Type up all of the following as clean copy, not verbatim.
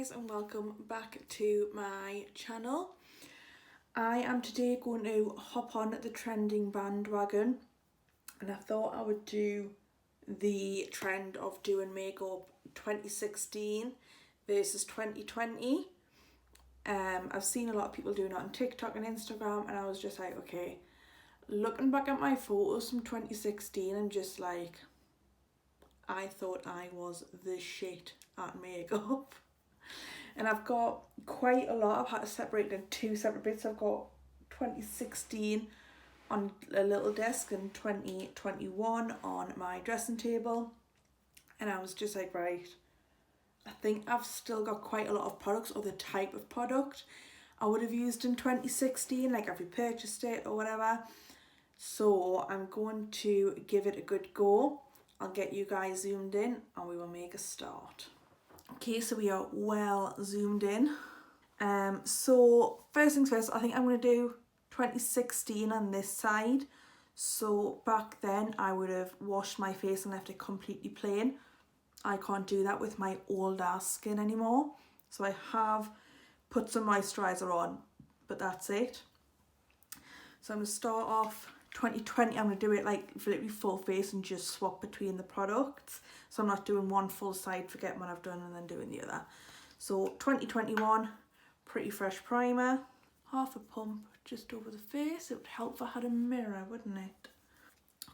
guys, and welcome back to my channel. I am today going to hop on the trending bandwagon, and I thought I would do the trend of doing makeup 2016 versus 2020. I've seen a lot of people doing it on TikTok and Instagram, and I was just like, okay, looking back at my photos from 2016, I'm just like, I thought I was the shit at makeup. And I've got quite a lot. I've had to separate it in two separate bits. I've got 2016 on a little desk and 2021 on my dressing table. And I was just like, right, I think I've still got quite a lot of products, or the type of product I would have used in 2016, like I've repurchased it or whatever. So I'm going to give it a good go. I'll get you guys zoomed in and we will make a start. Okay, so we are well zoomed in. So first things first, I think I'm going to do 2016 on this side. So back then I would have washed my face and left it completely plain. I can't do that with my old ass skin anymore. So I have put some moisturiser on, but that's it. So I'm going to start off 2020, I'm going to do it like literally full face and just swap between the products. So I'm not doing one full side, forgetting what I've done and then doing the other. So 2021, Pretty Fresh Primer, half a pump just over the face. It would help if I had a mirror, wouldn't it?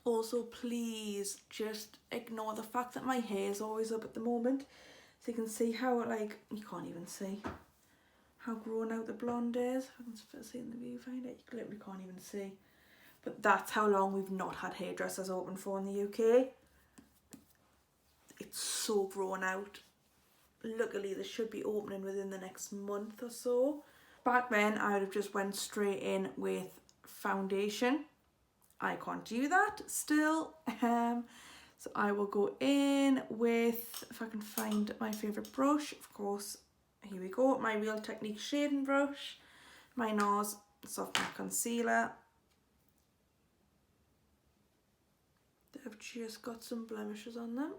Also, please just ignore the fact that my hair is always up at the moment. So you can see how, like, you can't even see how grown out the blonde is. I can see in the viewfinder, you literally can't even see. But that's how long we've not had hairdressers open for in the UK. It's so grown out. Luckily, they should be opening within the next month or so. Back then, I would have just went straight in with foundation. I can't do that still. So I will go in with, if I can find my favourite brush, of course, here we go, my Real Technique shading brush, my Nars Soft Matte Concealer. I've just got some blemishes on them.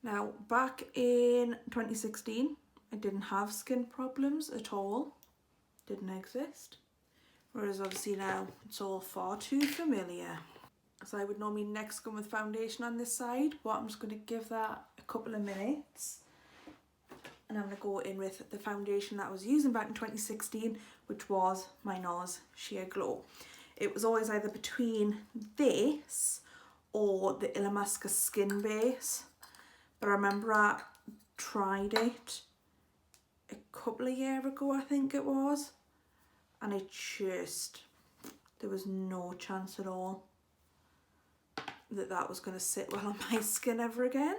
Now, back in 2016, I didn't have skin problems at all. Didn't exist. Whereas obviously now, it's all far too familiar. So I would normally next go with foundation on this side, but I'm just going to give that a couple of minutes. And I'm going to go in with the foundation that I was using back in 2016, which was my Nars Sheer Glow. It was always either between this or the Illamasqua Skin Base. But I remember I tried it a couple of years ago, I think it was. And it just, there was no chance at all that that was going to sit well on my skin ever again.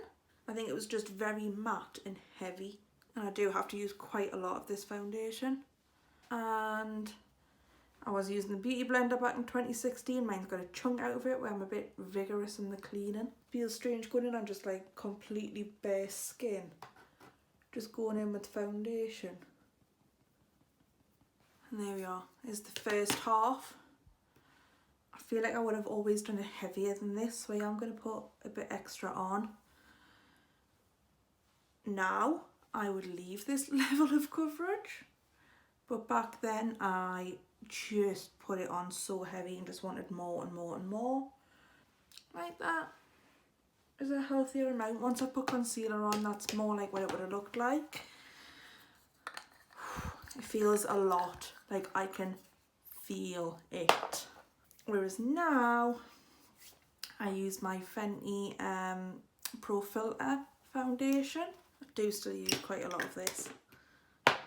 I think it was just very matte and heavy. And I do have to use quite a lot of this foundation. And I was using the Beauty Blender back in 2016. Mine's got a chunk out of it where I'm a bit vigorous in the cleaning. Feels strange going in on just like completely bare skin. Just going in with foundation. And there we are, is the first half. I feel like I would have always done it heavier than this, so I am going to put a bit extra on. Now, I would leave this level of coverage. But back then, I just put it on so heavy and just wanted more and more and more. Like that is a healthier amount. Once I put concealer on, that's more like what it would have looked like. It feels a lot, like I can feel it. Whereas now, I use my Fenty Pro Filt'r foundation. I do still use quite a lot of this,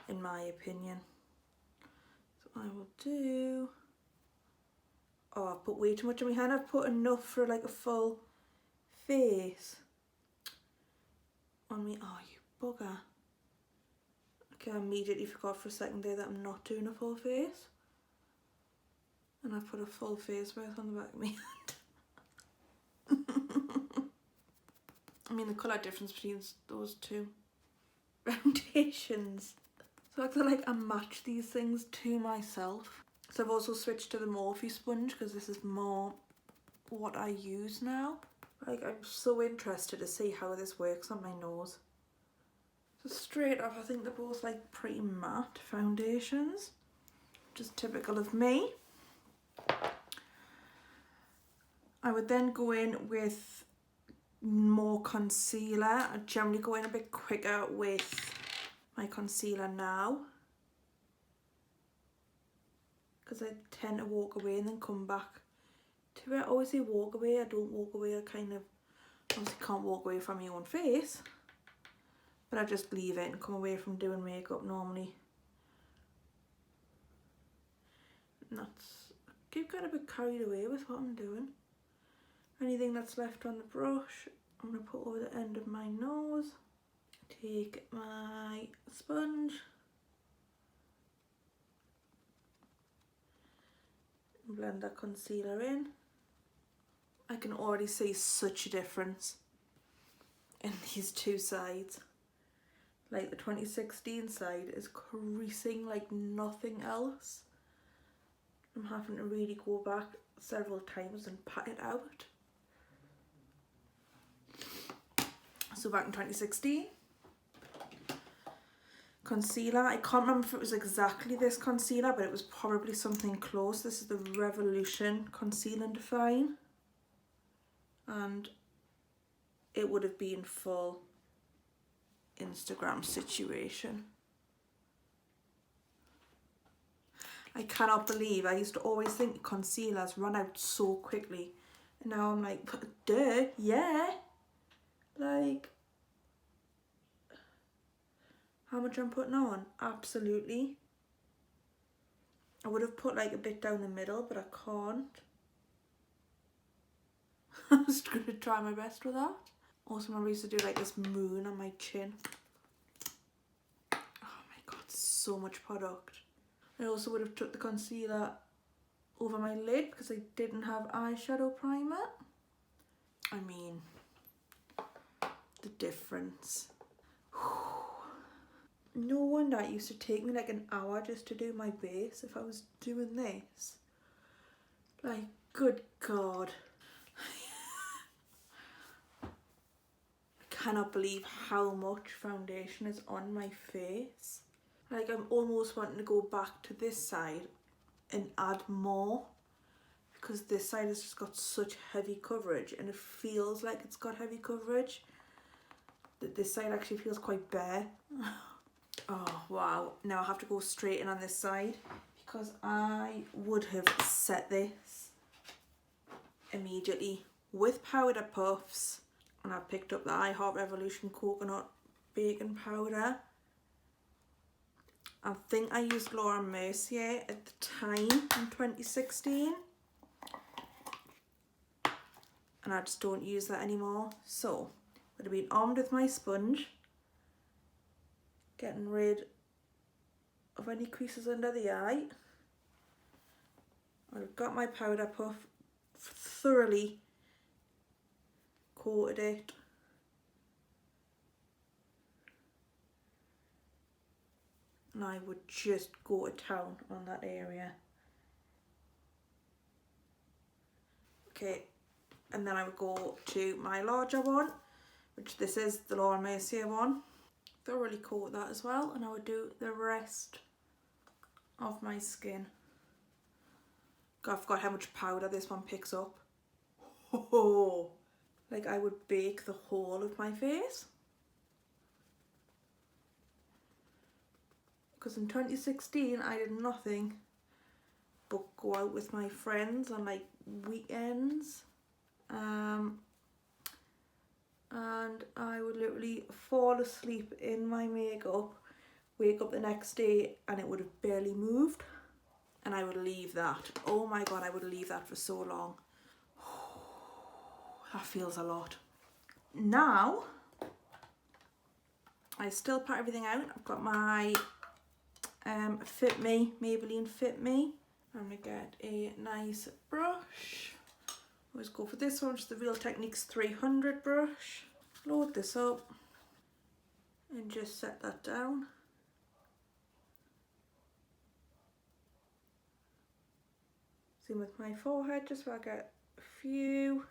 in my opinion. I will do, oh, I've put way too much on my hand. I've put enough for like a full face on me. Oh, you bugger. Okay, I immediately forgot for a second there that I'm not doing a full face. And I put a full face worth on the back of my hand. I mean, the colour difference between those two foundations. So I feel like I match these things to myself. So I've also switched to the Morphe sponge because this is more what I use now. Like, I'm so interested to see how this works on my nose. So straight off, I think they're both like pretty matte foundations, which is typical of me. I would then go in with more concealer. I generally go in a bit quicker with my concealer now, because I tend to walk away and then come back to it. I always say walk away, I don't walk away. I kind of obviously can't walk away from my own face, but I just leave it and come away from doing makeup normally. And that's, I keep getting a bit carried away with what I'm doing. Anything that's left on the brush, I'm going to put over the end of my nose. Take my sponge and blend that concealer in. I can already see such a difference in these two sides. Like the 2016 side is creasing like nothing else. I'm having to really go back several times and pat it out. So back in 2016, concealer, I can't remember if it was exactly this concealer, but it was probably something close. This is the Revolution Conceal and Define, and it would have been full Instagram situation. I cannot believe, I used to always think concealers run out so quickly, and now I'm like, duh, yeah, like, how much I'm putting on? Absolutely. I would have put like a bit down the middle, but I can't. I'm just going to try my best with that. Also, remember I used to do like this moon on my chin. Oh my god, so much product. I also would have took the concealer over my lid because I didn't have eyeshadow primer. I mean, the difference. No wonder it used to take me like an hour just to do my base if I was doing this. Like, good god. I cannot believe how much foundation is on my face. Like, I'm almost wanting to go back to this side and add more, because this side has just got such heavy coverage and it feels like it's got heavy coverage. That this side actually feels quite bare. Oh wow, now I have to go straight in on this side because I would have set this immediately with powder puffs, and I picked up the I Heart Revolution Coconut Baking Powder. I think I used Laura Mercier at the time in 2016, and I just don't use that anymore. So I'd have been armed with my sponge, getting rid of any creases under the eye. I've got my powder puff, thoroughly coated it. And I would just go to town on that area. Okay, and then I would go to my larger one, which this is the Laura Mercier one. Thoroughly coat that as well, and I would do the rest of my skin. God, I forgot how much powder this one picks up. Oh, like I would bake the whole of my face. Because in 2016 I did nothing but go out with my friends on like weekends. And I would literally fall asleep in my makeup, wake up the next day and it would have barely moved, and I would leave that. Oh my god, I would leave that for so long. That feels a lot. Now, I still pat everything out. I've got my Fit Me, Maybelline Fit Me. I'm going to get a nice brush. Always go for this one, which is the Real Techniques 300 brush. Load this up and just set that down. Same with my forehead, just so I get a few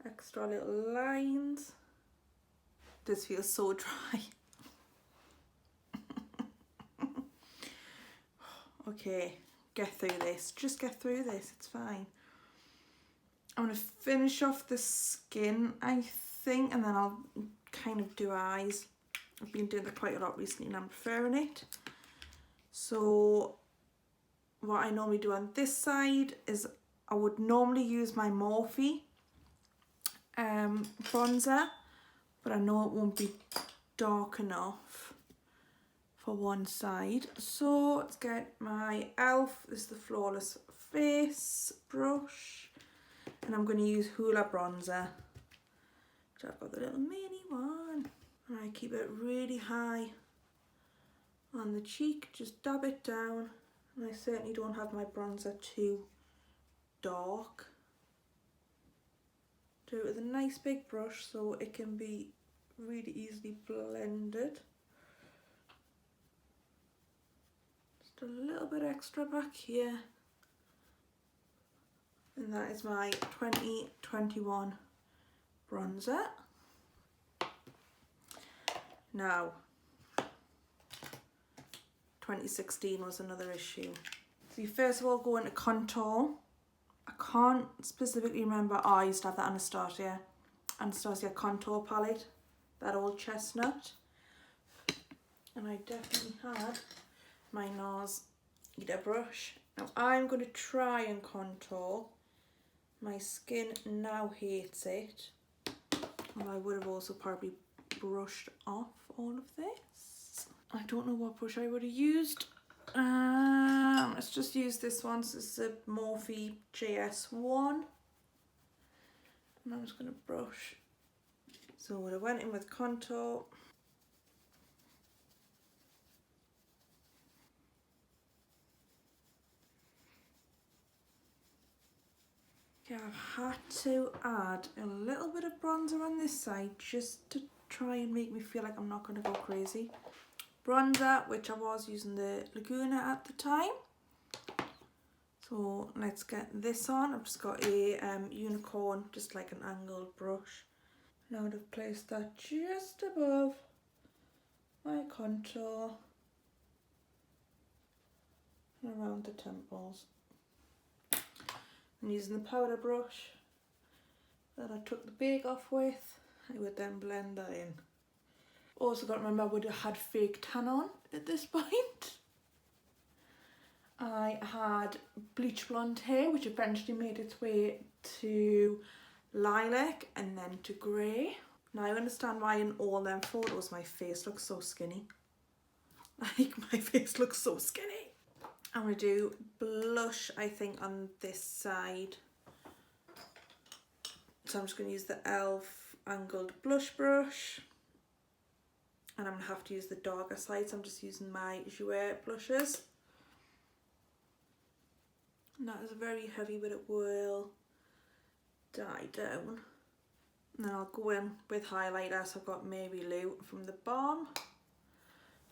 extra little lines. This feels so dry. okay, get through this. Just get through this, it's fine. I'm going to finish off the skin, I think, and then I'll kind of do eyes. I've been doing it quite a lot recently and I'm preferring it. So what I normally do on this side is I would normally use my Morphe bronzer, but I know it won't be dark enough for one side. So let's get my e.l.f. This is the Flawless Face brush, and I'm going to use Hoola bronzer, which I've got the little mini one. And I keep it really high on the cheek, just dab it down, and I certainly don't have my bronzer too dark. Do it with a nice big brush so it can be really easily blended. Just a little bit extra back here. And that is my 2021 bronzer. Now, 2016 was another issue. So you first of all go into contour. I can't specifically remember. Oh, I used to have that Anastasia contour palette, that old chestnut. And I definitely had my Nars Eylur brush. Now I'm going to try and contour. My skin now hates it. Well, I would have also probably brushed off all of this. I don't know what brush I would have used. Let's just use this one. So this is a Morphe JS1. And I'm just going to brush. So I went in with contour. Okay, I've had to add a little bit of bronzer on this side just to try and make me feel like I'm not going to go crazy. Bronzer, which I was using the Laguna at the time. So let's get this on. I've just got a unicorn, just like an angled brush. Now I've placed that just above my contour and around the temples. And using the powder brush that I took the bake off with, I would then blend that in. Also got to remember I would have had fake tan on at this point. I had bleach blonde hair, which eventually made its way to lilac and then to grey. Now I understand why in all them photos my face looks so skinny. Like, my face looks so skinny. I'm going to do blush, I think, on this side. So I'm just going to use the e.l.f. angled blush brush. And I'm going to have to use the darker side, so I'm just using my Jouer blushes. And that is very heavy, but it will die down. And then I'll go in with highlighter, so I've got Maybelline from the Balm.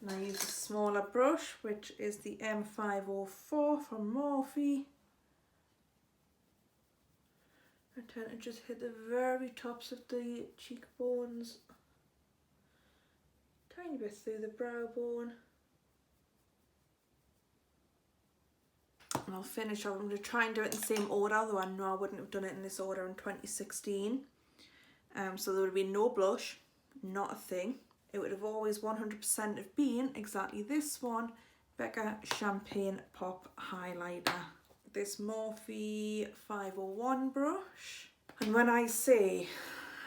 And I use a smaller brush, which is the M504 from Morphe. I tend to just hit the very tops of the cheekbones. Tiny bit through the brow bone. And I'll finish off. I'm going to try and do it in the same order, although I know I wouldn't have done it in this order in 2016. So there would have been no blush, not a thing. It would have always 100% have been exactly this one, Becca Champagne Pop Highlighter. This Morphe 501 brush. And when I say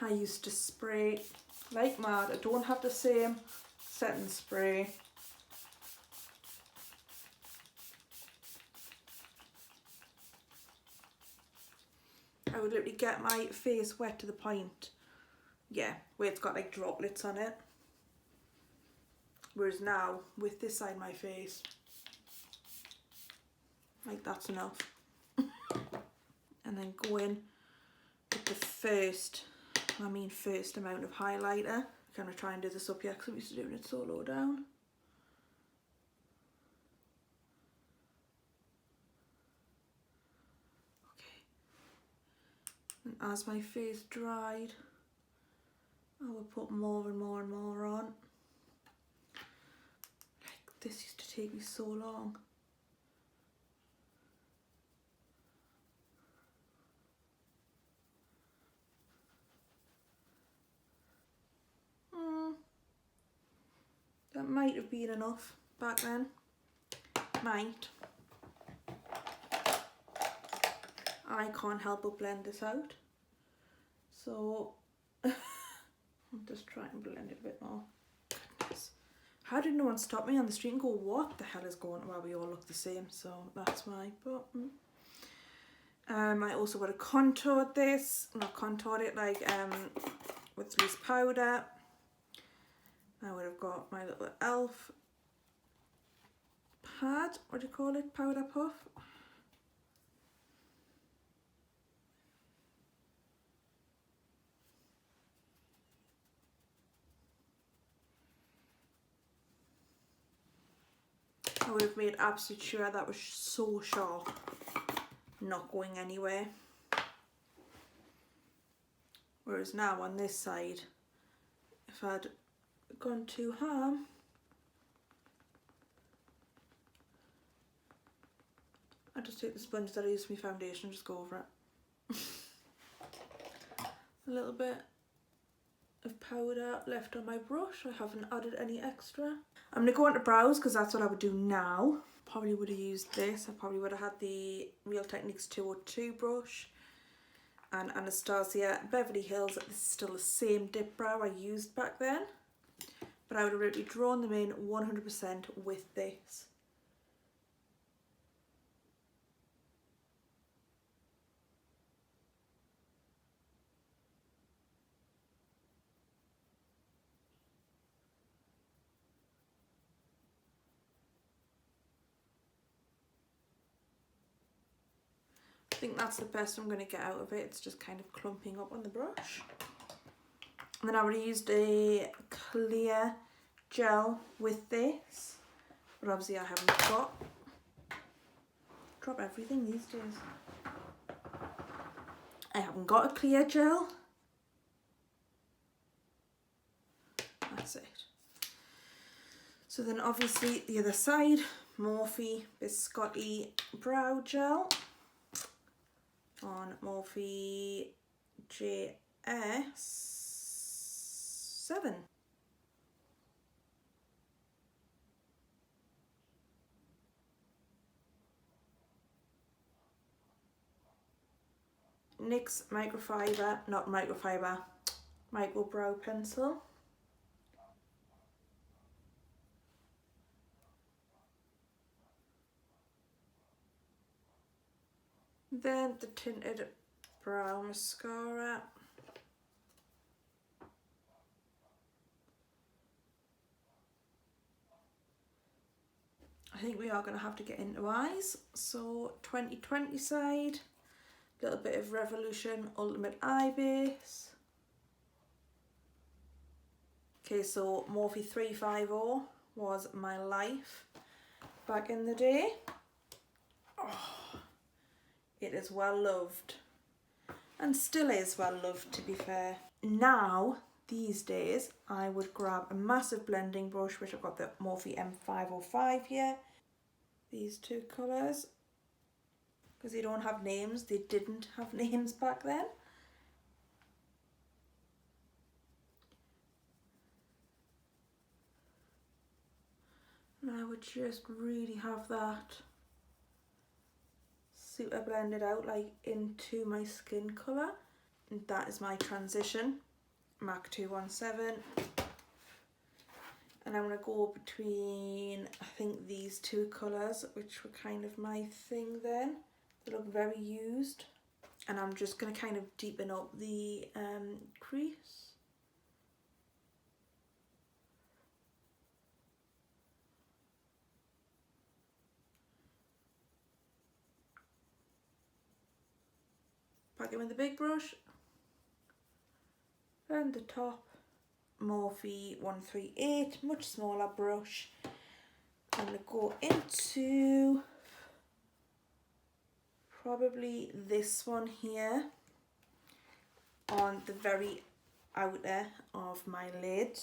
I used to spray like mad, I don't have the same setting spray. I would literally get my face wet to the point, yeah, where it's got like droplets on it. Whereas now, with this side of my face, like, that's enough. And then go in with the first amount of highlighter. I'm going to try and do this up here because I'm used to doing it so low down. Okay. And as my face dried, I will put more and more and more on. Like, this used to take me so long. That might have been enough back then. Might. I can't help but blend this out. So I'll just try and blend it a bit more. Goodness. How did no one stop me on the street and go, what the hell is going on? Well, we all look the same, so that's why. But I also would have contoured this, not contoured it, like with loose powder. I would have got my little elf pad, what do you call it, powder puff. I would have made absolutely sure that was so sharp, not going anywhere. Whereas now on this side, if I'd gone too hard, I just take the sponge that I use for my foundation and just go over it. A little bit of powder left on my brush. I haven't added any extra. I'm going to go on to brows because that's what I would do now. Probably would have used this. I probably would have had the Real Techniques 202 brush and Anastasia Beverly Hills. This is still the same dip brow I used back then, but I would have really drawn them in 100% with this. I think that's the best I'm going to get out of it. It's just kind of clumping up on the brush. And then I would have used a clear gel with this, but obviously I haven't got. Drop everything these days. I haven't got a clear gel. That's it. So then obviously the other side, Morphe Biscotti brow gel on Morphe JS7. NYX microfiber, not microfiber, micro brow pencil. Then the Tinted brow mascara. I think we are going to have to get into eyes. So 2020 side, a little bit of Revolution Ultimate Eye Base. Okay, so Morphe 350 was my life back in the day. Oh, it is well loved and still is well loved, to be fair. Now, these days, I would grab a massive blending brush, which I've got the Morphe M505 here. These two colours, because they don't have names. They didn't have names back then. And I would just really have that super blended out, like into my skin colour. And that is my transition, MAC 217. And I'm going to go between, I think, these two colours, which were kind of my thing then. They look very used. And I'm just going to kind of deepen up the crease. Back in with the big brush. And the top. Morphe 138, much smaller brush. I'm going to go into probably this one here on the very outer of my lid.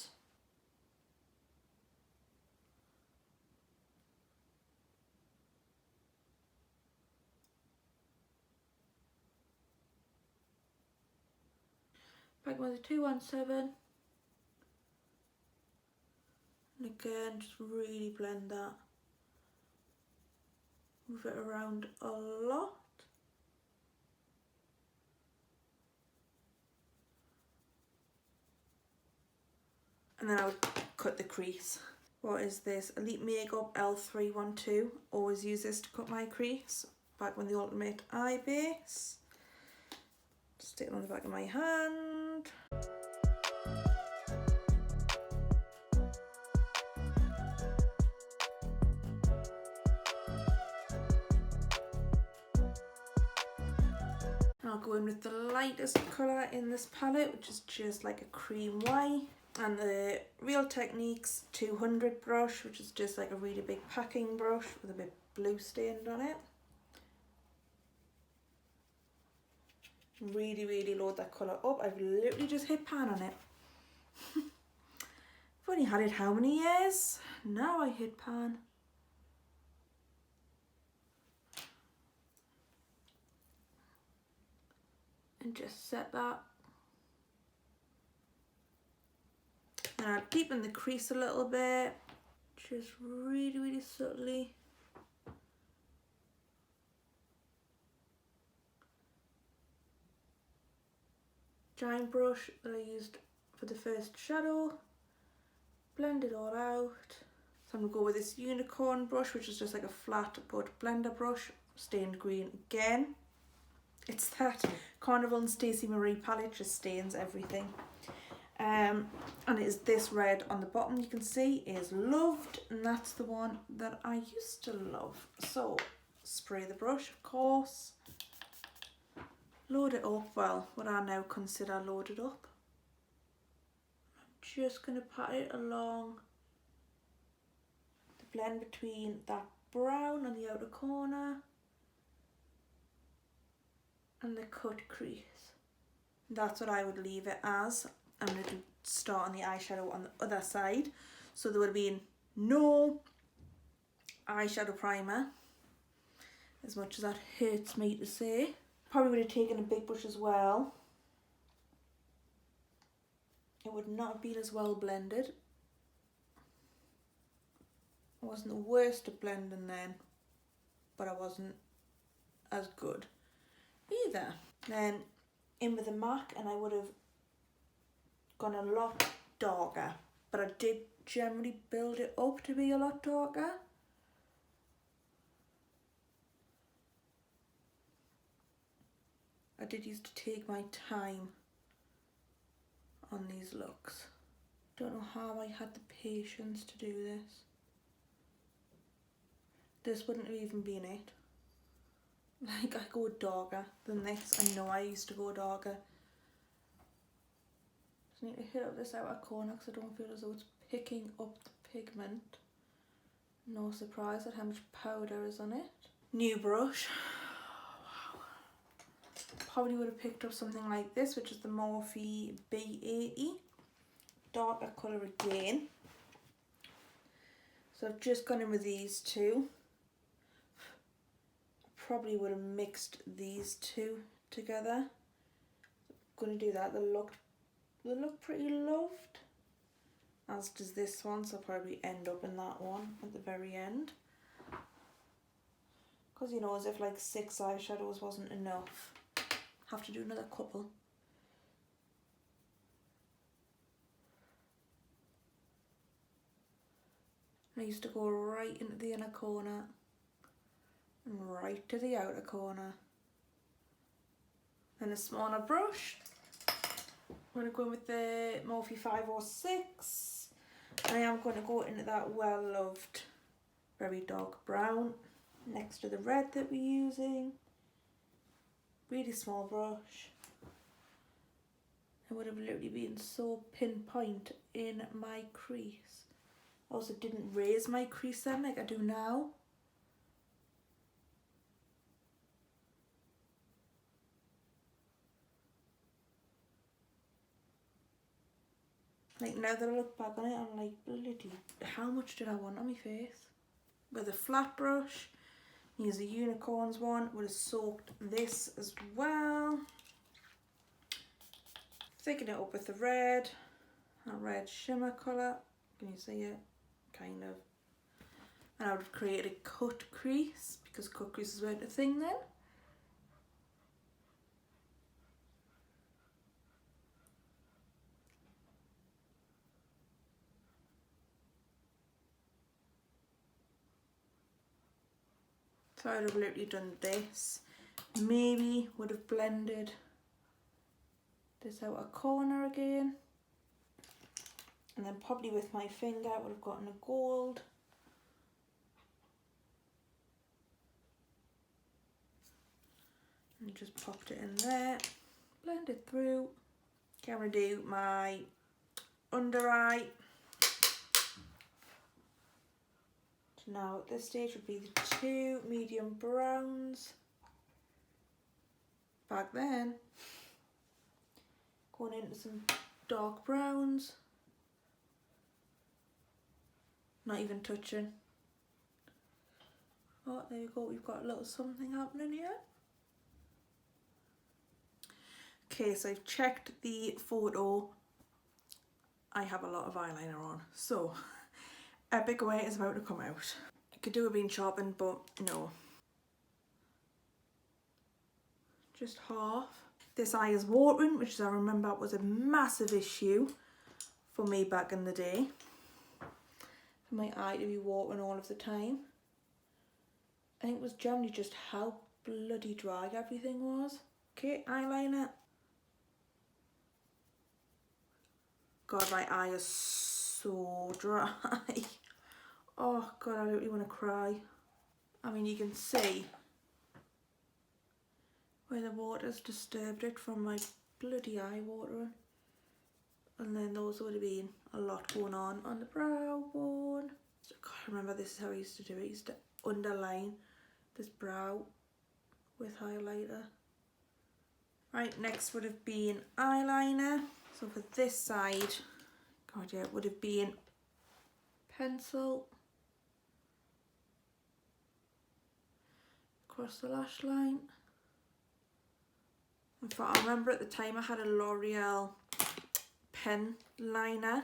Back with the 217. And again, just really blend that. Move it around a lot. And then I would cut the crease. What is this? Elite Makeup L312. Always use this to cut my crease. Back with the Ultimate Eye Base. Stick it on the back of my hand. And I'll go in with the lightest colour in this palette, which is just like a cream white. And the Real Techniques 200 brush, which is just like a really big packing brush with a bit blue stained on it. Really load that colour up. I've literally just hit pan on it. I've only had it how many years? Now I hit pan. And just set that. And I'll deepen the crease a little bit. Just really subtly. Giant brush that I used for the first shadow. Blend it all out. So I'm going to go with this unicorn brush, which is just like a flat but blender brush. Stained green again. It's that Carnival and Stacey Marie palette, just stains everything. And it is this red on the bottom, you can see is Loved, and that's the one that I used to love. So spray the brush, of course. Load it up, well, what I now consider loaded up. I'm just going to pat it along the blend between that brown on the outer corner and the cut crease. That's what I would leave it as. I'm going to start on the eyeshadow on the other side. So there would have been no eyeshadow primer, as much as that hurts me to say. Probably would have taken a big brush as well. It would not have been as well blended. I wasn't the worst at blending then, but I wasn't as good either. Then in with the MAC, and I would have gone a lot darker, but I did generally build it up to be a lot darker. I did used to take my time on these looks. Don't know how I had the patience to do this. This wouldn't have even been it. Like, I go darker than this. I know I used to go darker. Just need to hit up this outer corner because I don't feel as though it's picking up the pigment. No surprise at how much powder is on it. New brush. Wow. Probably would have picked up something like this, which is the Morphe B80. Darker colour again. So I've just gone in with these two. Probably would have mixed these two together. I'm going to do that. They look pretty loved, as does this one, so I'll probably end up in that one at the very end. Because, you know, as if like 6 eyeshadows wasn't enough, have to do another couple. I used to go right into the inner corner and right to the outer corner. Then a smaller brush. I'm going to go in with the Morphe 506. I am going to go into that well-loved, very dark brown next to the red that we're using. Really small brush. It would have literally been so pinpoint in my crease. I also didn't raise my crease then like I do now. Like, now that I look back on it, I'm like, bloody, how much did I want on my face? With a flat brush, use the unicorns one, would have soaked this as well. Thicken it up with the red, a red shimmer colour. Can you see it? kind of. And I would have created a cut crease because cut creases weren't a thing then. So I would have literally done this. Maybe would have blended this outer corner again. And then probably with my finger I would have gotten a gold. And just popped it in there. Blend it through. Okay, I'm going to do my under eye. So now at this stage would be the two medium browns. Back then, going into some dark browns. Not even touching. Oh, there you go, we've got a little something happening here. Okay, so I've checked the photo. I have a lot of eyeliner on, so Epic Way is about to come out. I could do a bean sharpened, but no. Just half. This eye is watering, which I remember was a massive issue for me back in the day. For my eye to be watering all of the time. I think it was generally just how bloody dry everything was. Okay, eyeliner. God, my eye is so dry. Oh God, I literally want to cry. I mean, you can see where the water's disturbed it from my bloody eye watering. And then those would have been a lot going on the brow bone. God, I remember this is how I used to do it. I used to underline this brow with highlighter. Right, next would have been eyeliner. So for this side, God yeah, it would have been pencil across the lash line. In fact, I remember at the time I had a L'Oreal pen liner.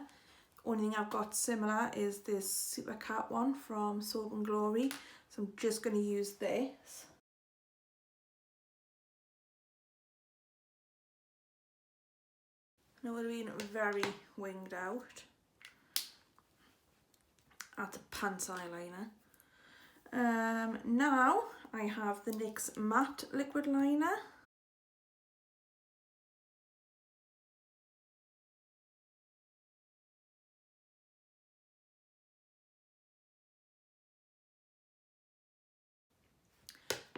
Only thing I've got similar is this Super Cat one from Soap and Glory. So I'm just going to use this. And it would have been very winged out. That's a pants eyeliner. Now I have the NYX Matte Liquid Liner.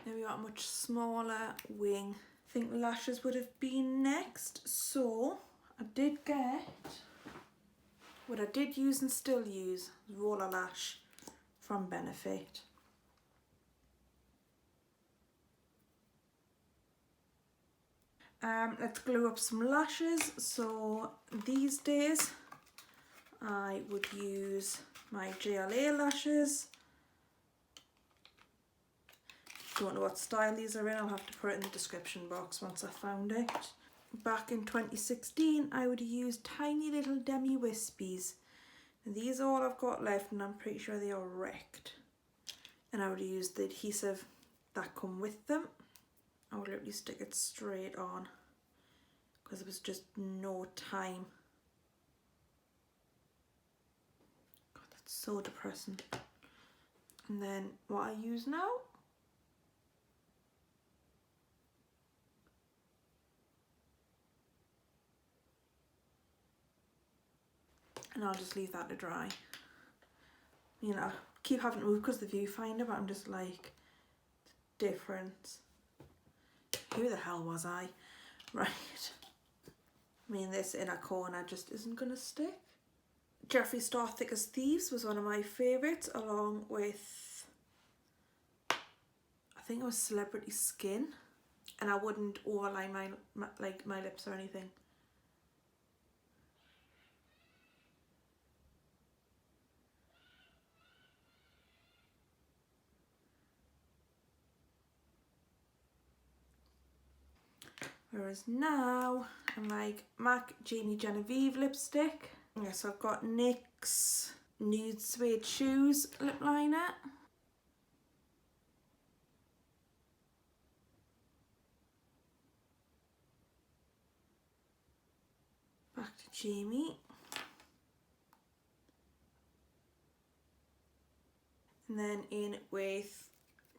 Now we got a much smaller wing. I think lashes would have been next. So I did get what I did use and still use, Rollerlash from Benefit. Let's glue up some lashes. So these days I would use my GLA lashes. Don't know what style these are in, I'll have to put it in the description box once I found it. Back in 2016 I would use tiny little Demi-Wispies. These are all I've got left and I'm pretty sure they are wrecked. And I would use the adhesive that come with them. I would literally stick it straight on because there was just no time. God, that's so depressing. And then what I use now, and I'll just leave that to dry. You know, keep having to move because the viewfinder, but I'm just like, difference. Who the hell was I? Right. I mean, this inner corner just isn't going to stick. Jeffree Star Thick as Thieves was one of my favourites, along with, I think it was Celebrity Skin. And I wouldn't overline my lips or anything. Whereas now, I'm like MAC Jamie Genevieve lipstick. Yeah, so I've got NYX Nude Suede Shoes lip liner. Back to Jamie. And then in with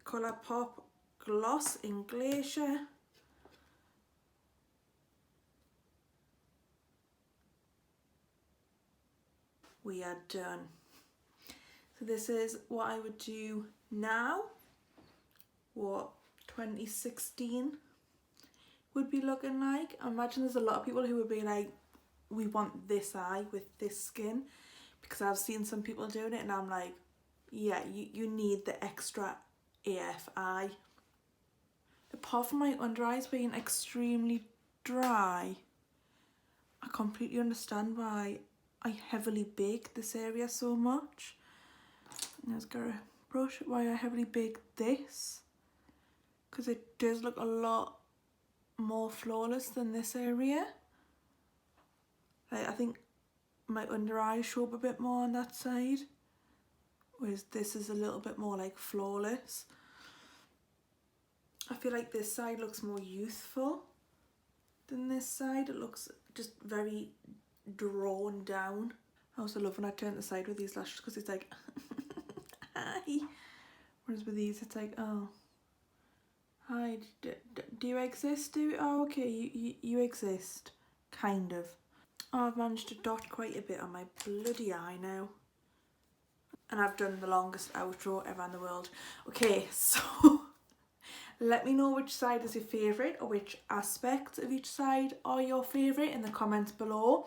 Colourpop Gloss in Glacier. We are done. So this is what I would do now, what 2016 would be looking like. I imagine there's a lot of people who would be like, we want this eye with this skin, because I've seen some people doing it and I'm like, yeah, you need the extra AF eye. Apart from my under eyes being extremely dry, I completely understand why I heavily bake this area so much. Now I've got a brush, why I heavily bake this, because it does look a lot more flawless than this area. Like, I think my under eyes show up a bit more on that side, whereas this is a little bit more like flawless. I feel like this side looks more youthful than this side. It looks just very drawn down. I also love when I turn the side with these lashes because it's like, hi. Whereas with these it's like, oh, hi, do you exist? Oh, okay, you exist, kind of. Oh, I've managed to dot quite a bit on my bloody eye now. And I've done the longest outro ever in the world. Okay, so let me know which side is your favourite, or which aspects of each side are your favourite in the comments below.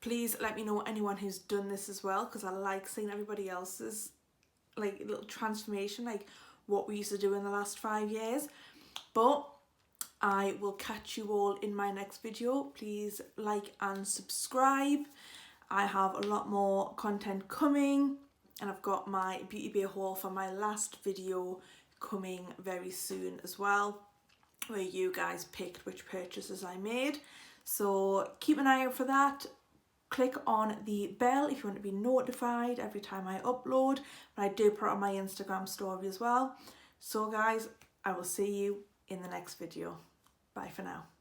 Please let me know anyone who's done this as well, because I like seeing everybody else's like little transformation, like what we used to do in the last 5 years. But I will catch you all in my next video. Please like and subscribe. I have a lot more content coming, and I've got my Beauty Bay haul for my last video coming very soon as well, where you guys picked which purchases I made. So keep an eye out for that. Click on the bell if you want to be notified every time I upload, but I do put it on my Instagram story as well. So guys, I will see you in the next video. Bye for now.